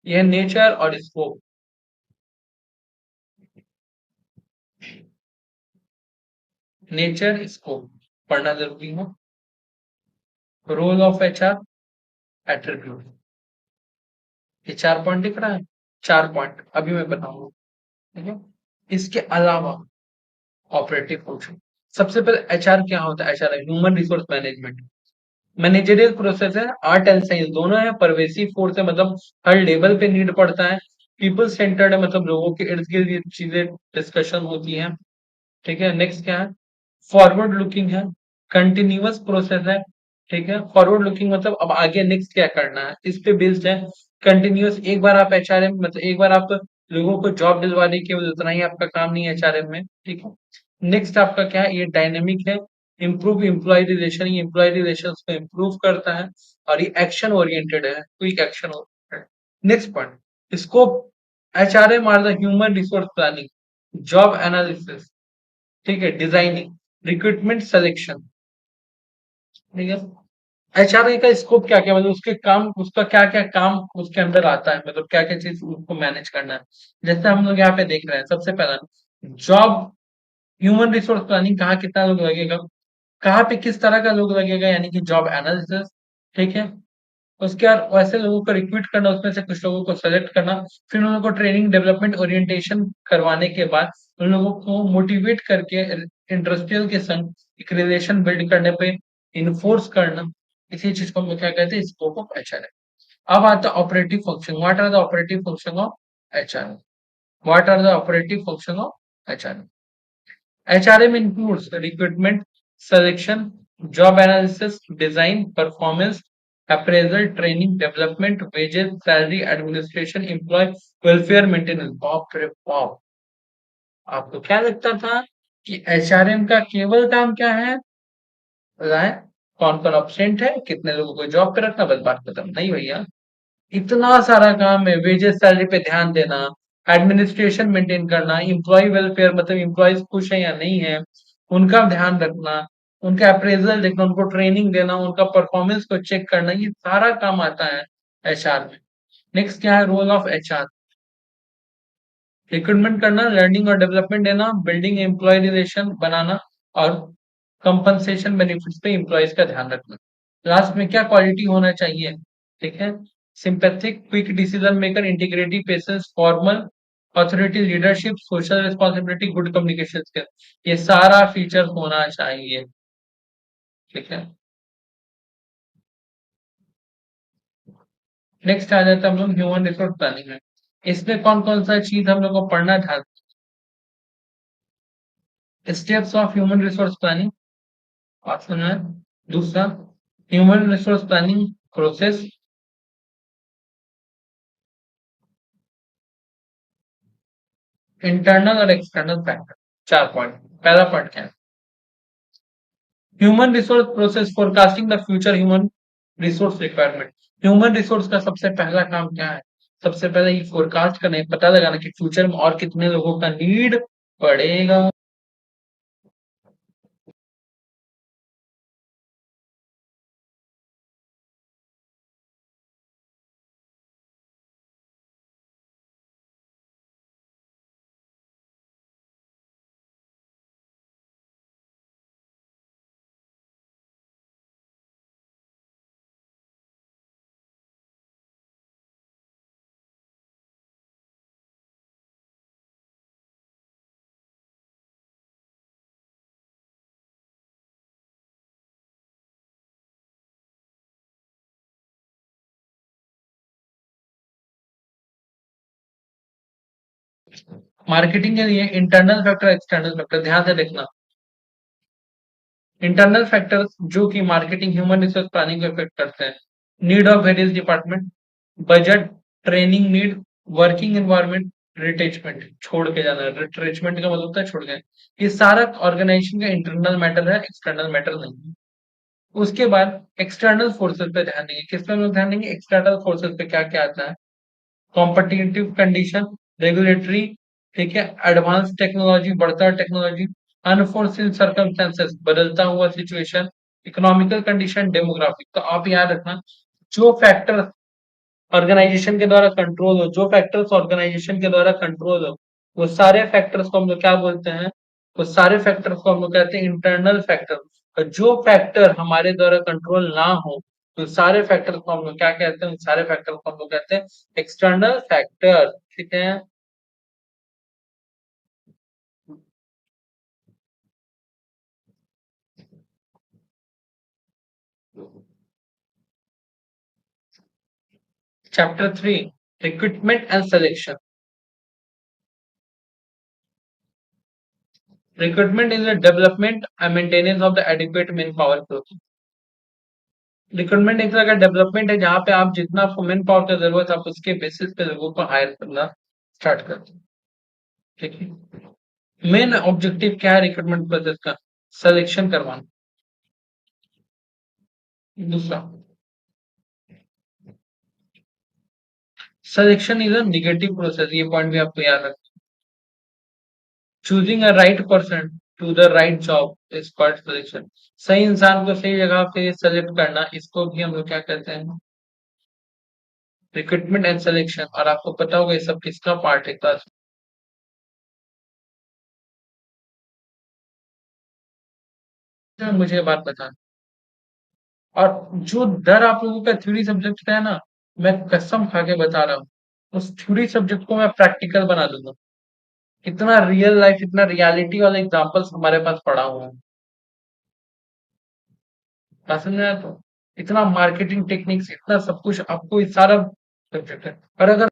यह नेचर और स्कोप। नेचर स्कोप पढ़ना जरूरी है। Role of HR, attribute. ये 4 पॉइंट दिख रहा है, 4 पॉइंट अभी मैं बताऊंगा। ठीक है, इसके अलावा ऑपरेटिव फंक्शन। सबसे पहले एचआर क्या होता है? HR human resource management. Managerial process है, आर्ट एंड साइंस दोनों है, परवेसिव फोर्स है मतलब हर लेवल पे नीड पड़ता है, पीपल सेंटर्ड है मतलब लोगों के इर्द गिर्द ये चीजें डिस्कशन होती हैं। ठीक है, नेक्स्ट क्या है? फॉरवर्ड लुकिंग है, कंटिन्यूअस प्रोसेस है। ठीक है, फॉरवर्ड लुकिंग मतलब अब आगे नेक्स्ट क्या करना है इस पे बेस्ड है। कंटिन्यूअस, एक बार आप एचआरएम मतलब एक बार आप लोगों को जॉब दिलवाने केवल उतना ही आपका काम नहीं है एचआरएम में। ठीक है, नेक्स्ट आपका क्या है? ये डायनेमिक है, इम्प्रूव एम्प्लॉय रिलेशन, ये एम्प्लॉय रिलेशन को इम्प्रूव करता है, और ये एक्शन ओरिएंटेड है, quick action oriented. Next point, scope. HRM are the human resource planning, job analysis, ठीक है, डिजाइनिंग, रिक्रूटमेंट, सिलेक्शन। ठीक है, एचआरए का स्कोप क्या क्या मतलब उसके काम, उसका क्या क्या काम उसके अंदर आता है, मतलब क्या क्या चीज उसको मैनेज करना है। जैसे हम लोग यहाँ पे देख रहे हैं, सबसे पहला जॉब, ह्यूमन रिसोर्स प्लानिंग, कहाँ कितना लोग लगेगा, कहाँ पे किस तरह का लोग लगेगा, यानी कि जॉब एनालिसिस। ठीक है, उसके बाद वैसे लोगों को रिक्रूट करना, उसमें से कुछ लोगों को सेलेक्ट करना, फिर उन लोगों को ट्रेनिंग डेवलपमेंट ओरिएंटेशन करवाने के बाद उन लोगों को मोटिवेट करके इंडस्ट्रियल के संग एक रिलेशन बिल्ड करने पे इन्फोर्स करना। इसी चीज को हम लोग क्या कहते हैं? Scope of HR. अब आता है operative function. What are the operative function of HR? What are the operative function of HR? HRM includes recruitment, selection, job analysis, design, performance, appraisal, training, development, wages, salary, administration, employee welfare, maintenance। बाप रे बाप! आपको क्या लगता था कि HRM का केवल काम क्या है? बताएं, कौन कौन absent है, कितने लोगों को जॉब पे रखना, बस बात खत्म। नहीं भैया, इतना सारा काम है। वेजेस सैलरी पे ध्यान देना, एडमिनिस्ट्रेशन मेंटेन करना, इम्प्लॉय वेलफेयर मतलब इम्प्लॉयज खुश है या नहीं है उनका ध्यान रखना, उनका अप्रेजल देखना, उनको ट्रेनिंग देना, उनका परफॉर्मेंस को चेक करना, ये सारा काम आता है एचआर में। नेक्स्ट क्या है? Role of HR. रिक्रूटमेंट करना, लर्निंग और डेवलपमेंट देना, बिल्डिंग एम्प्लॉय रिलेशन बनाना, और कंपनसेशन बेनिफिट्स पे एम्प्लॉयज का ध्यान रखना। लास्ट में क्या क्वालिटी होना चाहिए? ठीक है, sympathetic, quick decision maker, integrity, patience, formal authority, leadership, social responsibility, good communication skill, ये सारा फीचर होना चाहिए। ठीक है, नेक्स्ट आ जाता है हम लोग ह्यूमन रिसोर्स प्लानिंग में। इसमें कौन कौन सा चीज हम लोग को पढ़ना था? Steps of human resource planning, बात सुना है। दूसरा, human resource planning process, internal और एक्सटर्नल फैक्टर। चार पॉइंट। पहला पॉइंट क्या है? Human resource process, forecasting the future human resource requirement. Human resource का सबसे पहला काम क्या है? सबसे पहले ये फोरकास्ट करना है, पता लगाना कि फ्यूचर में और कितने लोगों का नीड पड़ेगा। मार्केटिंग के लिए इंटरनल फैक्टर, एक्सटर्नल फैक्टर ध्यान से देखना। इंटरनल फैक्टर्स जो कि मार्केटिंग ह्यूमन रिसोर्स प्लानिंग को इफेक्ट करते हैं। Need of various department, budget, training need, working environment, retrenchment, छोड़ के जाना। रिट्रेचमेंट का मतलब होता है छोड़ के। ये सारा ऑर्गेनाइजेशन का इंटरनल मैटर है, एक्सटर्नल मैटर नहीं है। उसके बाद एक्सटर्नल फोर्सेस पे ध्यान देंगे। किस पे हम लोग ध्यान देंगे? एक्सटर्नल फोर्सेस पे क्या क्या आता है? कॉम्पिटिटिव कंडीशन, रेगुलेटरी, ठीक है, एडवांस टेक्नोलॉजी, बढ़ता टेक्नोलॉजी, अनफोर्सिन सर्कमस्टेंसेस, बदलता हुआ सिचुएशन, इकोनॉमिकल कंडीशन, डेमोग्राफिक। तो आप याद रखना, जो फैक्टर ऑर्गेनाइजेशन के द्वारा कंट्रोल हो, जो फैक्टर्स ऑर्गेनाइजेशन के द्वारा कंट्रोल हो, वो सारे फैक्टर्स को हम लोग क्या बोलते हैं? वो सारे फैक्टर्स को हम लोग कहते हैं इंटरनल फैक्टर। और जो फैक्टर हमारे द्वारा कंट्रोल ना हो, तो सारे फैक्टर्स को हम लोग क्या कहते हैं? उन सारे फैक्टर्स को हम लोग कहते हैं एक्सटर्नल फैक्टर। ठीक है, Chapter 3, Recruitment and Selection. Recruitment is the development and maintenance of the adequate manpower force. Recruitment एक तरह का डेवलपमेंट है जहाँ पे आप जितना आपको मैन पावर की जरूरत है आप उसके बेसिस पे लोगों को हायर करना स्टार्ट करते हैं। ठीक है। मेन ऑब्जेक्टिव क्या है रिक्रूटमेंट प्रोसेस का? सिलेक्शन करवाना। दूसरा, selection is a negative process, ये पॉइंट भी आपको याद रखना। Choosing a right person to the right job is called selection. सही इंसान को सही जगह पे सेलेक्ट करना, इसको भी हम लोग क्या कहते हैं? Recruitment and selection. और आपको पता होगा ये सब किसका पार्ट है क्लास में? मुझे ये बात बता। और जो डर आप लोगों का थ्योरी सब्जेक्ट का है ना, मैं कसम खा के बता रहा हूँ, उस थ्योरी सब्जेक्ट को मैं प्रैक्टिकल बना दूंगा। इतना रियल लाइफ, इतना रियलिटी वाले एग्जांपल्स हमारे पास पड़ा हुआ है। बात समझ में आया? तो इतना मार्केटिंग टेक्निक्स, इतना सब कुछ आपको इस सारा सब्जेक्ट है। और अगर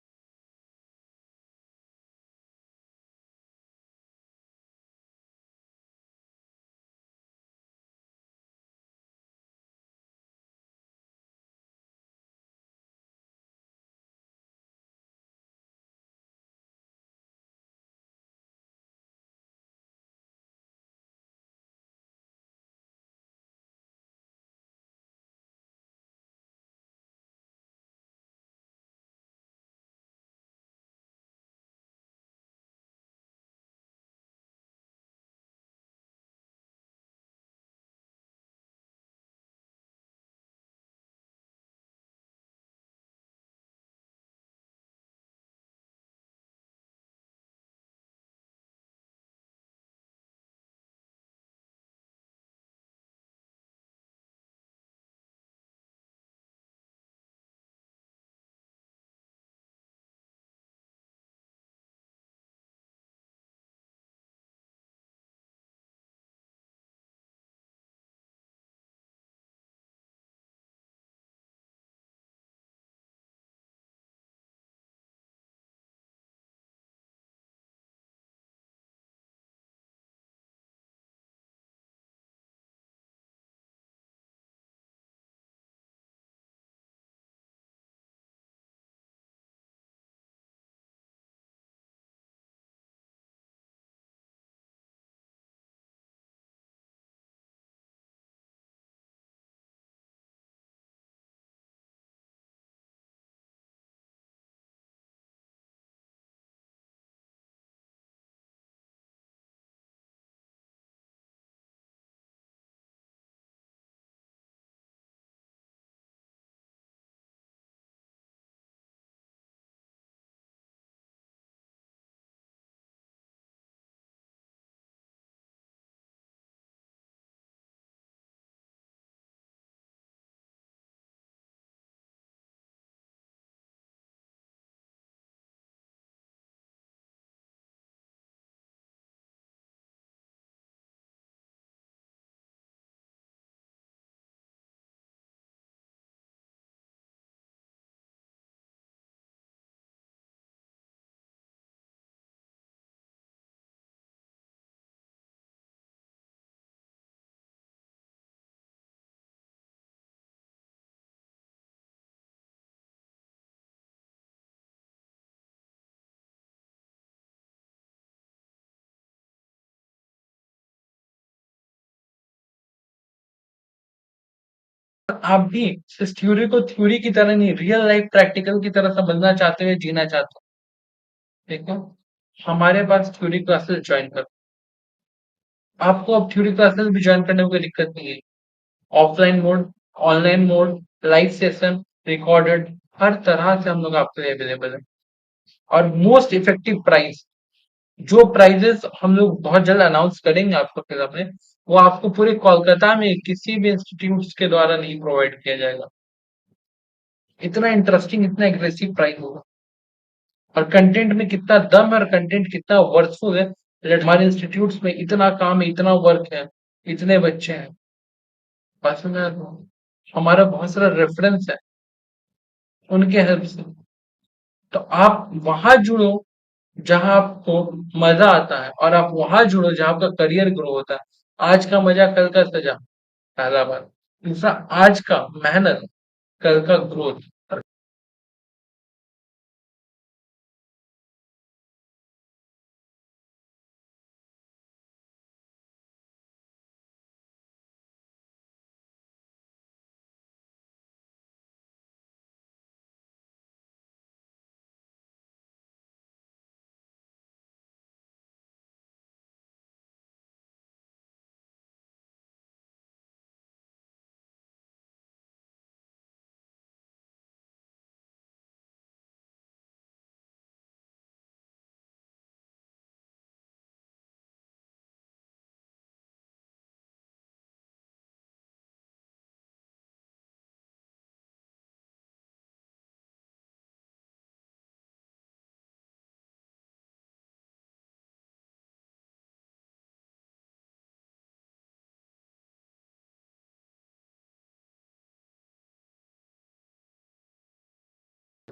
आप भी इस थ्योरी को थ्योरी की तरह नहीं, रियल लाइफ प्रैक्टिकल की तरह समझना चाहते हो, जीना चाहते हो, देखो हमारे पास थ्योरी क्लासेस ज्वाइन करो। आपको अब थ्योरी क्लासेस भी ज्वाइन करने में कोई दिक्कत नहीं है। Offline mode, online mode, live session, recorded, हर तरह से हम लोग आपके लिए अवेलेबल है। और मोस्ट इफेक्टिव प्राइस, जो प्राइजेस हम लोग बहुत जल्द अनाउंस करेंगे आपको फिर अपने, वो आपको पूरे कोलकाता में किसी भी इंस्टीट्यूट के द्वारा नहीं प्रोवाइड किया जाएगा। इतना इंटरेस्टिंग, इतना एग्रेसिव प्राइस होगा। और कंटेंट में कितना दम है और कंटेंट कितना वर्थफुल है। हमारे इंस्टीट्यूट्स में इतना काम है, इतना वर्क है, इतने बच्चे हैं। बात समझ में आ रहा है? हमारा बहुत सारा रेफरेंस है। उनके हेल्प से। तो आप वहां जुड़ो जहां आपको मजा आता है, और आप वहां जुड़ो जहां आपका करियर ग्रो होता है। आज का मजा कल का सजा, पहला बात। दूसरा, आज का मेहनत कल का ग्रोथ।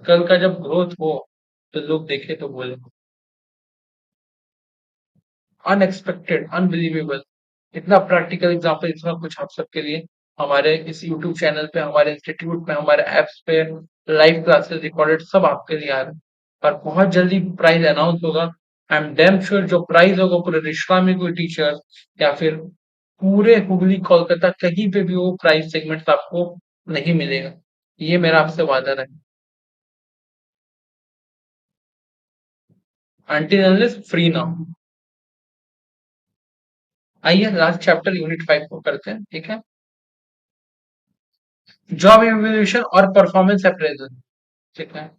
कल का जब ग्रोथ हो तो लोग देखे तो बोले अनएक्सपेक्टेड, अनबिलीवेबल। इतना प्रैक्टिकल एग्जांपल, इतना कुछ आप सबके लिए हमारे इस यूट्यूब चैनल पे, हमारे इंस्टीट्यूट पे, हमारे एप्स पे लाइव क्लासेस रिकॉर्डेड सब आपके लिए आ रहे हैं। और बहुत जल्दी प्राइज अनाउंस होगा। आई एम डैम श्योर जो प्राइज होगा पूरे रिश्ता में कोई टीचर या फिर पूरे हुगली कोलकाता कहीं पे भी वो प्राइज सेगमेंट आपको नहीं मिलेगा। ये मेरा आपसे वादा है। अनटिल अनलेस फ्री ना हो। आइए लास्ट चैप्टर यूनिट 5 को करते हैं, ठीक है। जॉब इवोल्यूशन और परफॉर्मेंस अप्रेजल, ठीक है।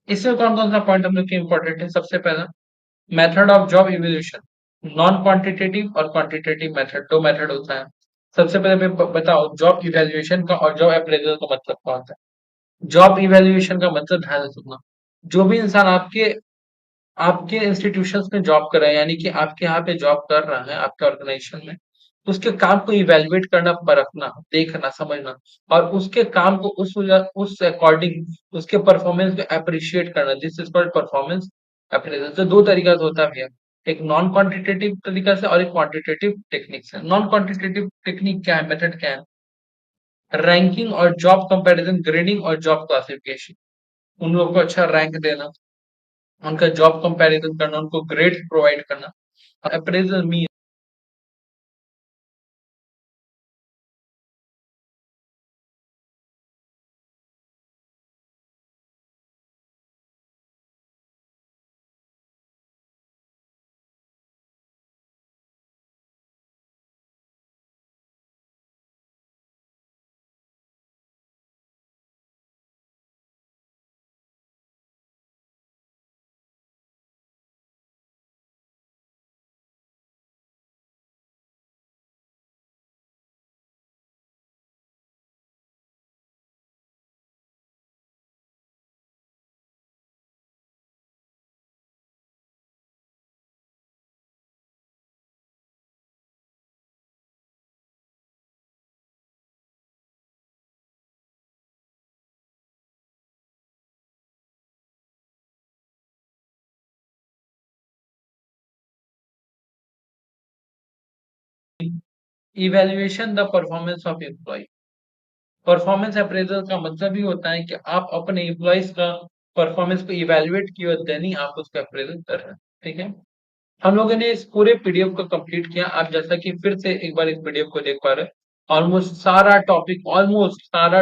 इसमें कौन कौन सा पॉइंट हम लोग के इंपॉर्टेंट है? सबसे पहला, method of job evolution. Non quantitative और क्वांटिटेटिव मेथड, दो मेथड होता है। सबसे पहले बताओ जॉब इवैल्यूएशन का और जॉब अप्रेजल का मतलब क्या होता है। जॉब इवैल्यूएशन का मतलब, ध्यान से सुनना, जो भी इंसान आपके आपके इंस्टीट्यूशंस में जॉब कर रहा है, यानी कि आपके यहाँ पे जॉब कर रहा है आपके ऑर्गेनाइजेशन में, उसके काम को इवेल्युएट करना, परखना, देखना, समझना, और उसके काम को उस अकॉर्डिंग उसके परफॉर्मेंस को अप्रिशिएट करना, this is called performance appraisal. तो दो तरीका से होता भी है, एक नॉन क्वांटिटेटिव तरीका से और एक क्वांटिटेटिव टेक्निक से। नॉन क्वांटिटेटिव टेक्निक क्या है, मेथड क्या है? रैंकिंग और जॉब कंपैरिजन, ग्रेडिंग और जॉब क्लासिफिकेशन। उन लोगों को अच्छा रैंक देना, उनका जॉब कंपैरिजन करना, उनको ग्रेड प्रोवाइड करना। Appraisal mean evaluation the performance of employ. Performance appraisal का मतलब ही होता है कि आप अपने एम्प्लॉयज का परफॉर्मेंस को इवैल्यूएट किए और देन ही आप उसका अप्रेजल कर रहे हैं, ठीक है। हम लोगों ने इस पूरे पीडीएफ को कंप्लीट किया। आप जैसा कि फिर से एक बार इस पीडीएफ को देख पा रहे हैं, ऑलमोस्ट सारा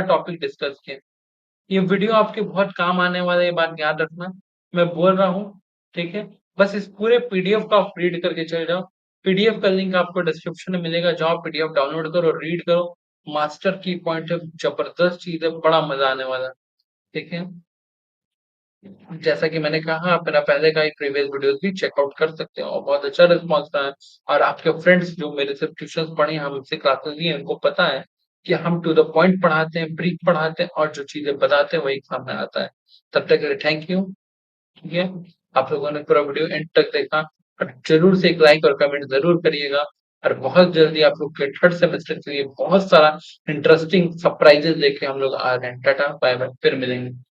टॉपिक डिस्कस किया। ये वीडियो आपके बहुत काम आने वाला है, ये बात याद रखना। मैं बोल रहा हूँ, ठीक है। बस इस पूरे पीडीएफ को आप रीड करके चले जाओ। पीडीएफ का लिंक आपको डिस्क्रिप्शन में मिलेगा, जाओ पीडीएफ डाउनलोड करो, रीड करो। मास्टर की पॉइंट है, जबरदस्त चीज है, बड़ा मजा आने वाला है, ठीक है। जैसा कि मैंने कहा, आप मेरा पहले का ही प्रीवियस वीडियोस भी चेकआउट कर सकते हो, और बहुत अच्छा रिस्पॉन्स रहा है। और आपके फ्रेंड्स जो मेरे से ट्यूशन पढ़े हैं, हमसे क्लासेस लिए हैं, उनको पता है कि हम टू द पॉइंट पढ़ाते हैं, ब्रीफ पढ़ाते हैं, और जो चीजें बताते हैं वही सामने आता है। तब तक के लिए थैंक यू, ठीक है। आप लोगों ने पूरा वीडियो एंड तक देखा, और जरूर से एक लाइक और कमेंट जरूर करिएगा। और बहुत जल्दी आप लोग के थर्ड सेमेस्टर के लिए बहुत सारा इंटरेस्टिंग सरप्राइजेस लेके हम लोग आ रहे हैं। टाटा बाय बाय, फिर मिलेंगे।